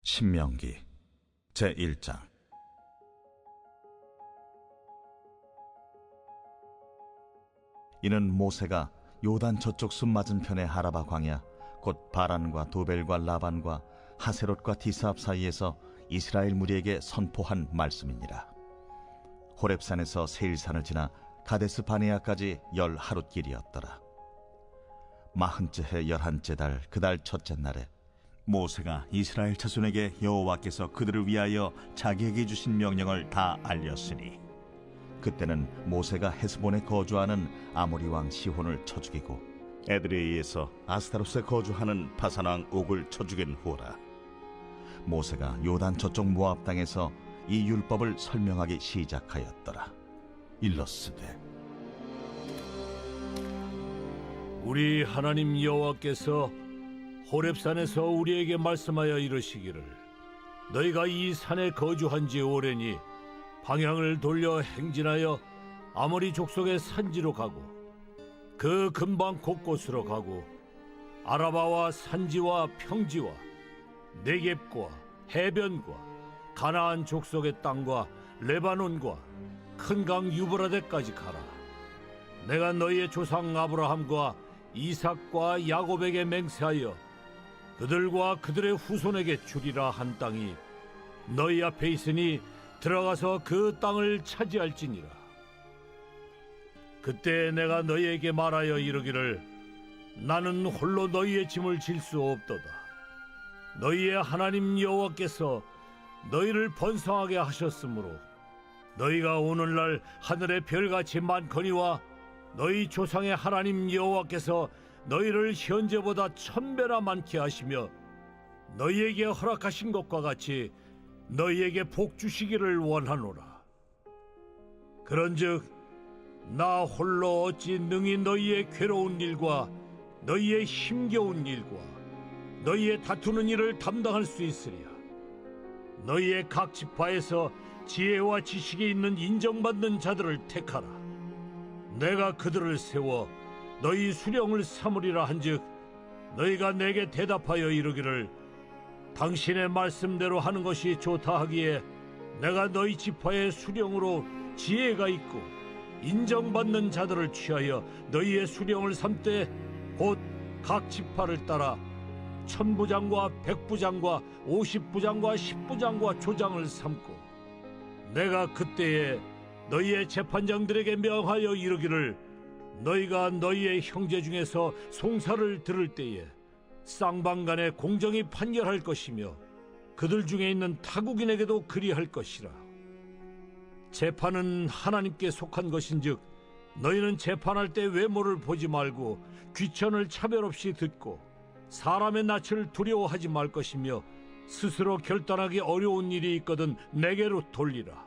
신명기 제1장. 이는 모세가 요단 저쪽 숲 맞은편의 하라바 광야 곧 바란과 도벨과 라반과 하세롯과 디스압 사이에서 이스라엘 무리에게 선포한 말씀이니라. 호렙산에서 세일산을 지나 가데스 바네아까지 10하룻길이었더라. 40째 해 11째 달 그 달 첫째 날에 모세가 이스라엘 자손에게 여호와께서 그들을 위하여 자기에게 주신 명령을 다 알렸으니, 그때는 모세가 헤스본에 거주하는 아모리 왕 시혼을 쳐 죽이고 에드레이에서 아스타롯에 거주하는 바산 왕 옥을 쳐 죽인 후라. 모세가 요단 저쪽 모압 땅에서 이 율법을 설명하기 시작하였더라. 일러스되, 우리 하나님 여호와께서 호렙산에서 우리에게 말씀하여 이르시기를, 너희가 이 산에 거주한 지 오래니 방향을 돌려 행진하여 아모리 족속의 산지로 가고 그 근방 곳곳으로 가고 아라바와 산지와 평지와 네겝과 해변과 가나안 족속의 땅과 레바논과 큰 강 유브라데까지 가라. 내가 너희의 조상 아브라함과 이삭과 야곱에게 맹세하여 그들과 그들의 후손에게 주리라 한 땅이 너희 앞에 있으니 들어가서 그 땅을 차지할지니라. 그때 내가 너희에게 말하여 이르기를, 나는 홀로 너희의 짐을 질 수 없도다. 너희의 하나님 여호와께서 너희를 번성하게 하셨으므로 너희가 오늘날 하늘의 별같이 많거니와 너희 조상의 하나님 여호와께서 너희를 현재보다 1000배나 많게 하시며 너희에게 허락하신 것과 같이 너희에게 복 주시기를 원하노라. 그런즉 나 홀로 어찌 능히 너희의 괴로운 일과 너희의 힘겨운 일과 너희의 다투는 일을 담당할 수 있으랴. 너희의 각 지파에서 지혜와 지식이 있는 인정받는 자들을 택하라. 내가 그들을 세워 너희 수령을 삼으리라 한즉, 너희가 내게 대답하여 이르기를, 당신의 말씀대로 하는 것이 좋다 하기에 내가 너희 지파의 수령으로 지혜가 있고 인정받는 자들을 취하여 너희의 수령을 삼되 곧 각 지파를 따라 1000부장과 100부장과 50부장과 10부장과 조장을 삼고, 내가 그때에 너희의 재판장들에게 명하여 이르기를, 너희가 너희의 형제 중에서 송사를 들을 때에 쌍방간에 공정히 판결할 것이며 그들 중에 있는 타국인에게도 그리할 것이라. 재판은 하나님께 속한 것인즉 너희는 재판할 때 외모를 보지 말고 귀천을 차별 없이 듣고 사람의 낯을 두려워하지 말 것이며, 스스로 결단하기 어려운 일이 있거든 내게로 돌리라.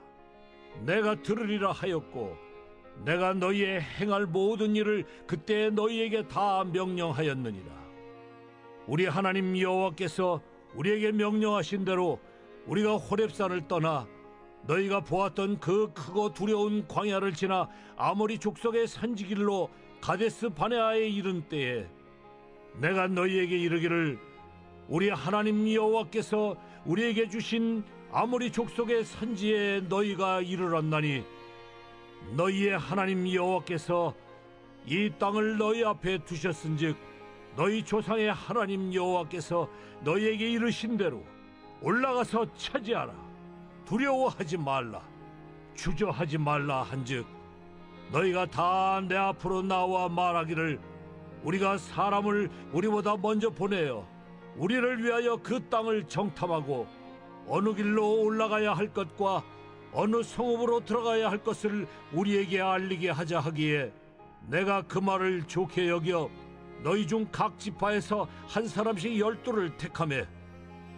내가 들으리라 하였고 내가 너희의 행할 모든 일을 그때 너희에게 다 명령하였느니라. 우리 하나님 여호와께서 우리에게 명령하신 대로 우리가 호렙산을 떠나 너희가 보았던 그 크고 두려운 광야를 지나 아모리 족속의 산지길로 가데스 바네아에 이른 때에 내가 너희에게 이르기를, 우리 하나님 여호와께서 우리에게 주신 아모리 족속의 산지에 너희가 이르렀나니, 너희의 하나님 여호와께서 이 땅을 너희 앞에 두셨은즉 너희 조상의 하나님 여호와께서 너희에게 이르신 대로 올라가서 차지하라. 두려워하지 말라. 주저하지 말라 한즉, 너희가 다 내 앞으로 나와 말하기를, 우리가 사람을 우리보다 먼저 보내어 우리를 위하여 그 땅을 정탐하고 어느 길로 올라가야 할 것과 어느 성읍으로 들어가야 할 것을 우리에게 알리게 하자 하기에, 내가 그 말을 좋게 여겨 너희 중 각 지파에서 한 사람씩 12를 택하매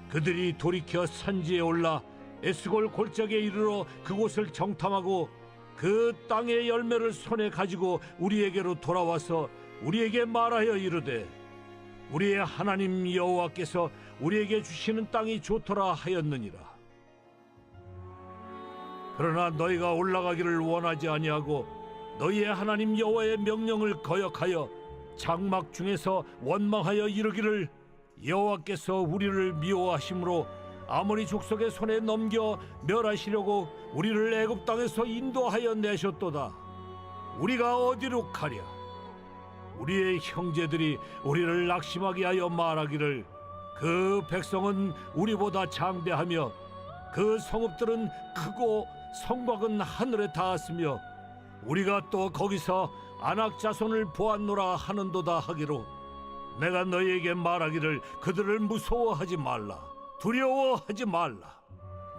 그들이 돌이켜 산지에 올라 에스골 골짜기에 이르러 그곳을 정탐하고 그 땅의 열매를 손에 가지고 우리에게로 돌아와서 우리에게 말하여 이르되, 우리의 하나님 여호와께서 우리에게 주시는 땅이 좋더라 하였느니라. 그러나 너희가 올라가기를 원하지 아니하고 너희의 하나님 여호와의 명령을 거역하여 장막 중에서 원망하여 이르기를, 여호와께서 우리를 미워하심으로 아모리 족속의 손에 넘겨 멸하시려고 우리를 애굽 땅에서 인도하여 내셨도다. 우리가 어디로 가랴? 우리의 형제들이 우리를 낙심하게 하여 말하기를 그 백성은 우리보다 장대하며 그 성읍들은 크고 성곽은 하늘에 닿았으며 우리가 또 거기서 아낙 자손을 보았노라 하는도다 하기로 내가 너희에게 말하기를 그들을 무서워하지 말라, 두려워하지 말라.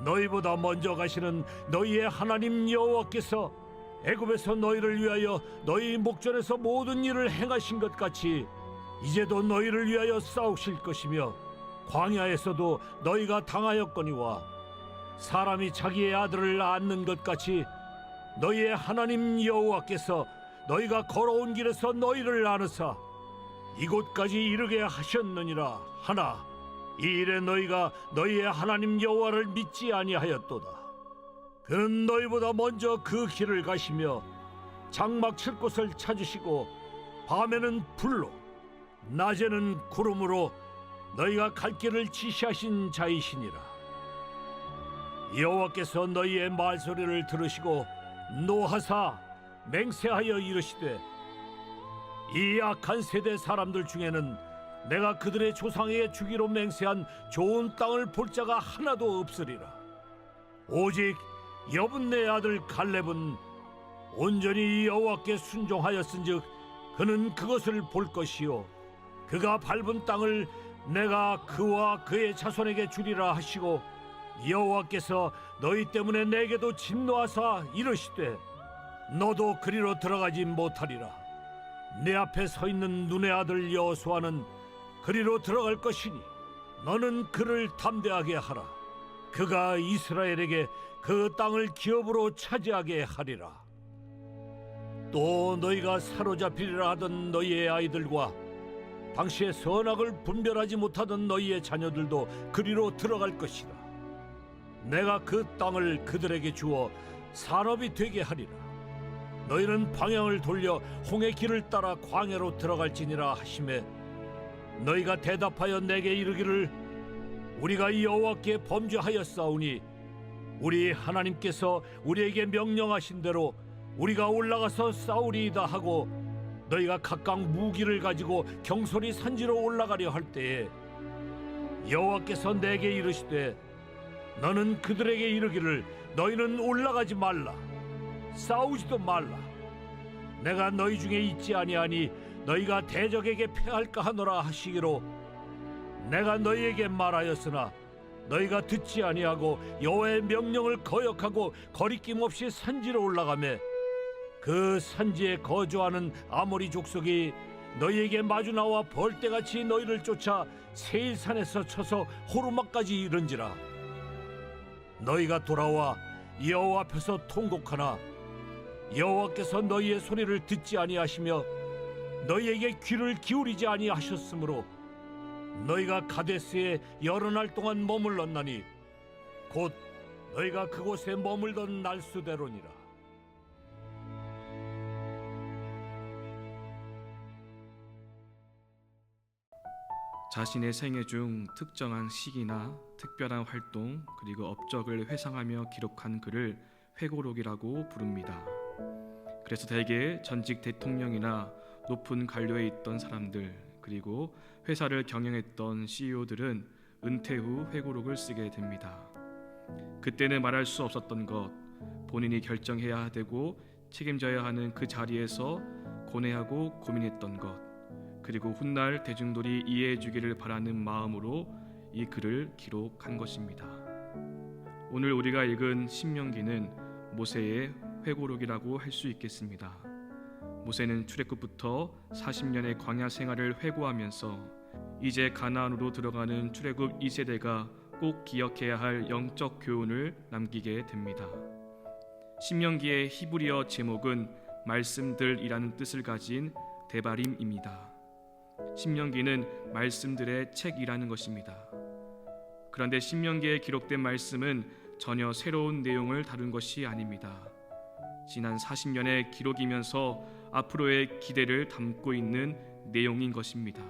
너희보다 먼저 가시는 너희의 하나님 여호와께서 애굽에서 너희를 위하여 너희 목전에서 모든 일을 행하신 것 같이 이제도 너희를 위하여 싸우실 것이며 광야에서도 너희가 당하였거니와 사람이 자기의 아들을 낳는 것 같이 너희의 하나님 여호와께서 너희가 걸어온 길에서 너희를 나누사 이곳까지 이르게 하셨느니라 하나 이 일에 너희가 너희의 하나님 여호와를 믿지 아니하였도다. 그는 너희보다 먼저 그 길을 가시며 장막 칠 곳을 찾으시고 밤에는 불로 낮에는 구름으로 너희가 갈 길을 지시하신 자이시니라. 여호와께서 너희의 말소리를 들으시고 노하사 맹세하여 이르시되 이 악한 세대 사람들 중에는 내가 그들의 조상에게 주기로 맹세한 좋은 땅을 볼 자가 하나도 없으리라. 오직 여분네 아들 갈렙은 온전히 여호와께 순종하였은즉 그는 그것을 볼 것이요 그가 밟은 땅을 내가 그와 그의 자손에게 주리라 하시고 여호와께서 너희 때문에 내게도 진노하사 이르시되 너도 그리로 들어가지 못하리라. 내 앞에 서 있는 눈의 아들 여호수아는 그리로 들어갈 것이니 너는 그를 담대하게 하라. 그가 이스라엘에게 그 땅을 기업으로 차지하게 하리라. 또 너희가 사로잡히리라 하던 너희의 아이들과 당시에 선악을 분별하지 못하던 너희의 자녀들도 그리로 들어갈 것이라. 내가 그 땅을 그들에게 주어 산업이 되게 하리라. 너희는 방향을 돌려 홍해 길을 따라 광야로 들어갈지니라 하시매 너희가 대답하여 내게 이르기를 우리가 여호와께 범죄하였사오니 우리 하나님께서 우리에게 명령하신 대로 우리가 올라가서 싸우리이다 하고 너희가 각각 무기를 가지고 경솔히 산지로 올라가려 할 때에 여호와께서 내게 이르시되 너는 그들에게 이르기를 너희는 올라가지 말라, 싸우지도 말라. 내가 너희 중에 있지 아니하니 너희가 대적에게 패할까 하노라 하시기로 내가 너희에게 말하였으나 너희가 듣지 아니하고 여호와의 명령을 거역하고 거리낌 없이 산지로 올라가매 그 산지에 거주하는 아모리 족속이 너희에게 마주 나와 벌떼같이 너희를 쫓아 세일산에서 쳐서 호르마까지 이른지라. 너희가 돌아와 여호와 앞에서 통곡하나 여호와께서 너희의 소리를 듣지 아니하시며 너희에게 귀를 기울이지 아니하셨으므로 너희가 가데스에 여러 날 동안 머물렀나니 곧 너희가 그곳에 머물던 날수대로니라. 자신의 생애 중 특정한 시기나 특별한 활동 그리고 업적을 회상하며 기록한 글을 회고록이라고 부릅니다. 그래서 대개 전직 대통령이나 높은 관료에 있던 사람들 그리고 회사를 경영했던 CEO들은 은퇴 후 회고록을 쓰게 됩니다. 그때는 말할 수 없었던 것, 본인이 결정해야 되고 책임져야 하는 그 자리에서 고뇌하고 고민했던 것, 그리고 훗날 대중들이 이해해 주기를 바라는 마음으로 이 글을 기록한 것입니다. 오늘 우리가 읽은 신명기는 모세의 회고록이라고 할 수 있겠습니다. 모세는 출애굽부터 40년의 광야 생활을 회고하면서 이제 가나안으로 들어가는 출애굽 2세대가 꼭 기억해야 할 영적 교훈을 남기게 됩니다. 신명기의 히브리어 제목은 말씀들이라는 뜻을 가진 데바림입니다. 신명기는 말씀들의 책이라는 것입니다. 그런데 신명기에 기록된 말씀은 전혀 새로운 내용을 다룬 것이 아닙니다. 지난 40년의 기록이면서 앞으로의 기대를 담고 있는 내용인 것입니다.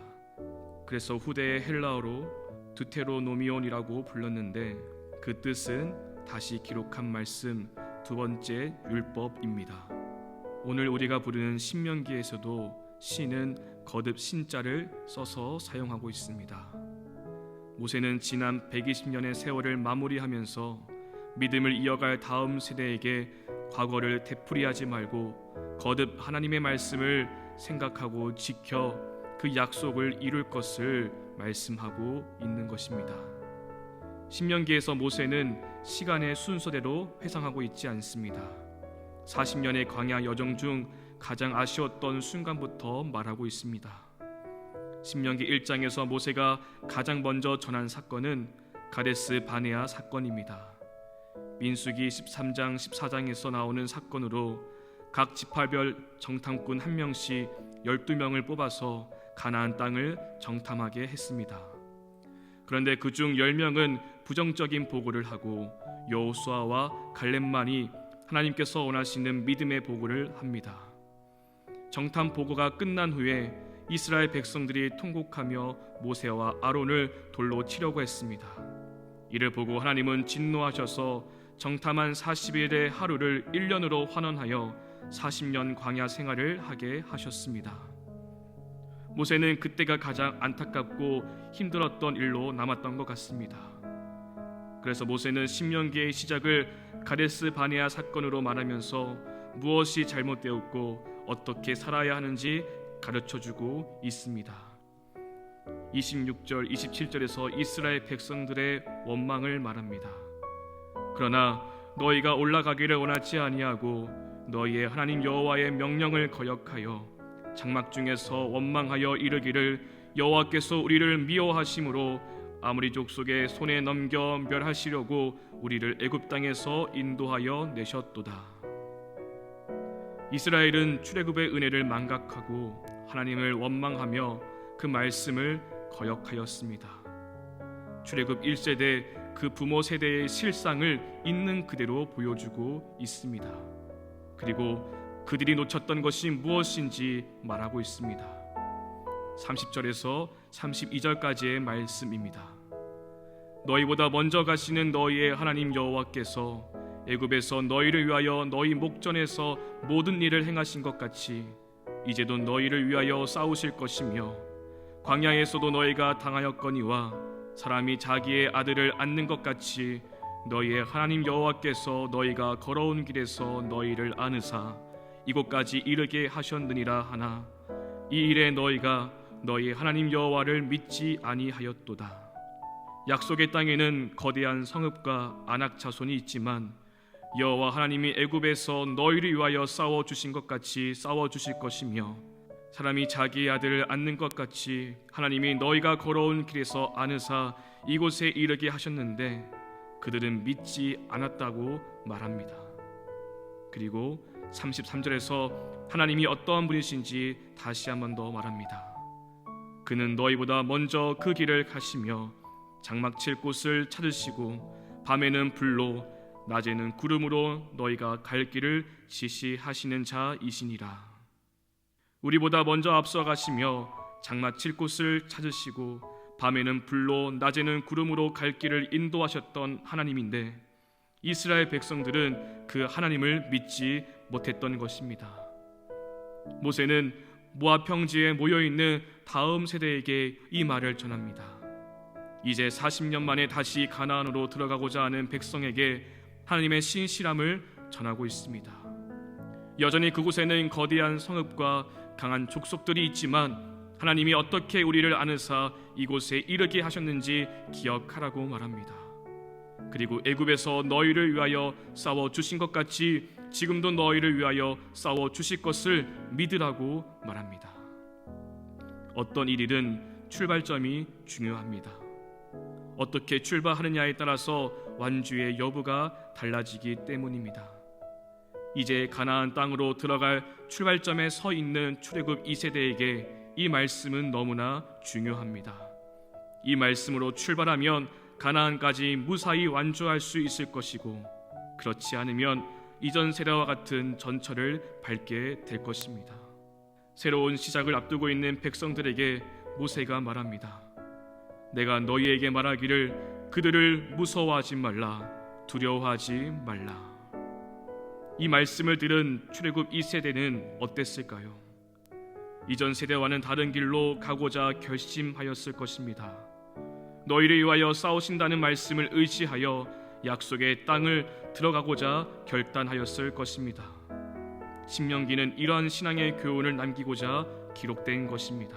그래서 후대의 헬라어로 드테로노미온이라고 불렀는데 그 뜻은 다시 기록한 말씀, 두 번째 율법입니다. 오늘 우리가 부르는 신명기에서도 시는 거듭 신자를 써서 사용하고 있습니다. 모세는 지난 120년의 세월을 마무리하면서 믿음을 이어갈 다음 세대에게 과거를 되풀이하지 말고 거듭 하나님의 말씀을 생각하고 지켜 그 약속을 이룰 것을 말씀하고 있는 것입니다. 신명기에서 모세는 시간의 순서대로 회상하고 있지 않습니다. 40년의 광야 여정 중 가장 아쉬웠던 순간부터 말하고 있습니다. 신명기 1장에서 모세가 가장 먼저 전한 사건은 가데스 바네아 사건입니다. 민수기 13장 14장에서 나오는 사건으로 각 지파별 정탐꾼 한 명씩 12명을 뽑아서 가나안 땅을 정탐하게 했습니다. 그런데 그중 10명은 부정적인 보고를 하고 여호수아와 갈렙만이 하나님께서 원하시는 믿음의 보고를 합니다. 정탐 보고가 끝난 후에 이스라엘 백성들이 통곡하며 모세와 아론을 돌로 치려고 했습니다. 이를 보고 하나님은 진노하셔서 정탐한 40일의 하루를 1년으로 환원하여 40년 광야 생활을 하게 하셨습니다. 모세는 그때가 가장 안타깝고 힘들었던 일로 남았던 것 같습니다. 그래서 모세는 신명기의 시작을 가데스 바네아 사건으로 말하면서 무엇이 잘못되었고 어떻게 살아야 하는지 가르쳐주고 있습니다. 26절, 27절에서 이스라엘 백성들의 원망을 말합니다. 그러나 너희가 올라가기를 원하지 아니하고 너희의 하나님 여호와의 명령을 거역하여 장막 중에서 원망하여 이르기를 여호와께서 우리를 미워하심으로 아무리 족속의 손에 넘겨 멸하시려고 우리를 애굽 땅에서 인도하여 내셨도다. 이스라엘은 출애굽의 은혜를 망각하고 하나님을 원망하며 그 말씀을 거역하였습니다. 출애굽 1세대 그 부모 세대의 실상을 있는 그대로 보여주고 있습니다. 그리고 그들이 놓쳤던 것이 무엇인지 말하고 있습니다. 30절에서 32절까지의 말씀입니다. 너희보다 먼저 가시는 너희의 하나님 여호와께서 애굽에서 너희를 위하여 너희 목전에서 모든 일을 행하신 것 같이 이제도 너희를 위하여 싸우실 것이며 광야에서도 너희가 당하였거니와 사람이 자기의 아들을 안는 것 같이 너희의 하나님 여호와께서 너희가 걸어온 길에서 너희를 안으사 이곳까지 이르게 하셨느니라 하나 이 일에 너희가 너희 하나님 여호와를 믿지 아니하였도다. 약속의 땅에는 거대한 성읍과 아낙 자손이 있지만 여호와 하나님이 애굽에서 너희를 위하여 싸워 주신 것 같이 싸워 주실 것이며 사람이 자기의 아들을 안는 것 같이 하나님이 너희가 걸어온 길에서 안으사 이곳에 이르게 하셨는데 그들은 믿지 않았다고 말합니다. 그리고 33절에서 하나님이 어떠한 분이신지 다시 한 번 더 말합니다. 그는 너희보다 먼저 그 길을 가시며 장막 칠 곳을 찾으시고 밤에는 불로 낮에는 구름으로 너희가 갈 길을 지시하시는 자이시니라. 우리보다 먼저 앞서 가시며 장막 칠 곳을 찾으시고 밤에는 불로 낮에는 구름으로 갈 길을 인도하셨던 하나님인데 이스라엘 백성들은 그 하나님을 믿지 못했던 것입니다. 모세는 모압 평지에 모여있는 다음 세대에게 이 말을 전합니다. 이제 40년 만에 다시 가나안으로 들어가고자 하는 백성에게 하나님의 신실함을 전하고 있습니다. 여전히 그곳에는 거대한 성읍과 강한 족속들이 있지만 하나님이 어떻게 우리를 안으사 이곳에 이르게 하셨는지 기억하라고 말합니다. 그리고 애굽에서 너희를 위하여 싸워 주신 것 같이 지금도 너희를 위하여 싸워 주실 것을 믿으라고 말합니다. 어떤 일이든 출발점이 중요합니다. 어떻게 출발하느냐에 따라서 완주의 여부가 달라지기 때문입니다. 이제 가나안 땅으로 들어갈 출발점에 서 있는 출애굽 2세대에게 이 말씀은 너무나 중요합니다. 이 말씀으로 출발하면 가나안까지 무사히 완주할 수 있을 것이고 그렇지 않으면 이전 세대와 같은 전철을 밟게 될 것입니다. 새로운 시작을 앞두고 있는 백성들에게 모세가 말합니다. 내가 너희에게 말하기를 그들을 무서워하지 말라, 두려워하지 말라. 이 말씀을 들은 출애굽 2세대는 어땠을까요? 이전 세대와는 다른 길로 가고자 결심하였을 것입니다. 너희를 위하여 싸우신다는 말씀을 의지하여 약속의 땅을 들어가고자 결단하였을 것입니다. 신명기는 이러한 신앙의 교훈을 남기고자 기록된 것입니다.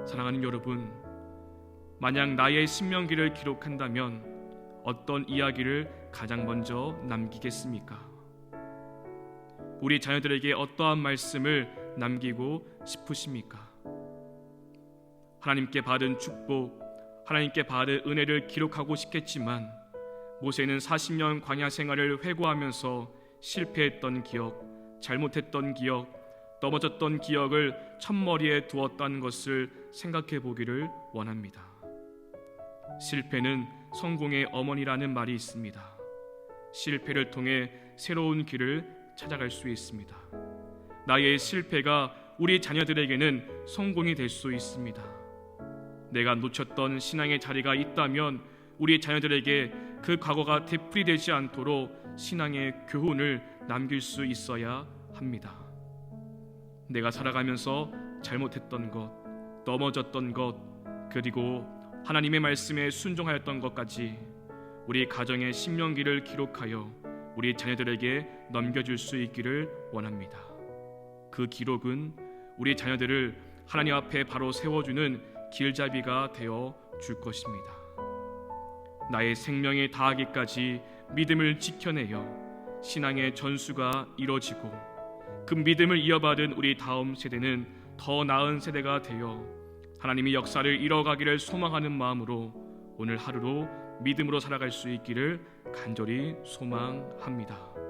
사랑하는 여러분, 만약 나의 신명기를 기록한다면 어떤 이야기를 가장 먼저 남기겠습니까? 우리 자녀들에게 어떠한 말씀을 남기고 싶으십니까? 하나님께 받은 축복, 하나님께 받은 은혜를 기록하고 싶겠지만 모세는 40년 광야 생활을 회고하면서 실패했던 기억, 잘못했던 기억, 넘어졌던 기억을 첫머리에 두었다는 것을 생각해 보기를 원합니다. 실패는 성공의 어머니라는 말이 있습니다. 실패를 통해 새로운 길을 찾아갈 수 있습니다. 나의 실패가 우리 자녀들에게는 성공이 될 수 있습니다. 내가 놓쳤던 신앙의 자리가 있다면 우리 자녀들에게 그 과거가 되풀이되지 않도록 신앙의 교훈을 남길 수 있어야 합니다. 내가 살아가면서 잘못했던 것, 넘어졌던 것, 그리고 하나님의 말씀에 순종하였던 것까지 우리 가정의 신명기를 기록하여 우리 자녀들에게 넘겨줄 수 있기를 원합니다. 그 기록은 우리 자녀들을 하나님 앞에 바로 세워주는 길잡이가 되어 줄 것입니다. 나의 생명에 다하기까지 믿음을 지켜내어 신앙의 전수가 이뤄지고 그 믿음을 이어받은 우리 다음 세대는 더 나은 세대가 되어 하나님의 역사를 이뤄가기를 소망하는 마음으로 오늘 하루로 믿음으로 살아갈 수 있기를 간절히 소망합니다.